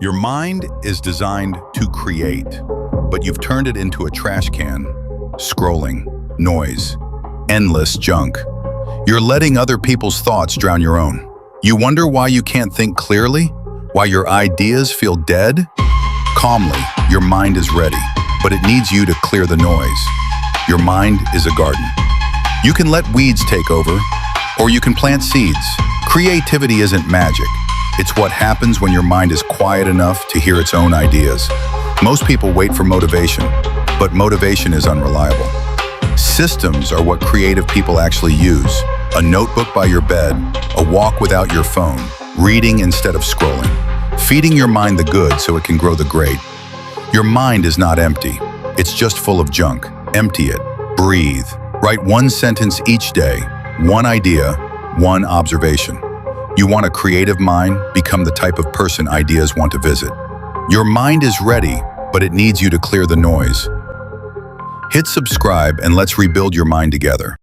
Your mind is designed to create, but you've turned it into a trash can. Scrolling, noise, endless junk. You're letting other people's thoughts drown your own. You wonder why you can't think clearly? Why your ideas feel dead? Calmly, your mind is ready, but it needs you to clear the noise. Your mind is a garden. You can let weeds take over, or you can plant seeds. Creativity isn't magic. It's what happens when your mind is quiet enough to hear its own ideas. Most people wait for motivation, but motivation is unreliable. Systems are what creative people actually use. A notebook by your bed, a walk without your phone, reading instead of scrolling. Feeding your mind the good so it can grow the great. Your mind is not empty. It's just full of junk. Empty it. Breathe. Write one sentence each day, one idea, one observation. You want a creative mind? Become the type of person ideas want to visit. Your mind is ready, but it needs you to clear the noise. Hit subscribe and let's rebuild your mind together.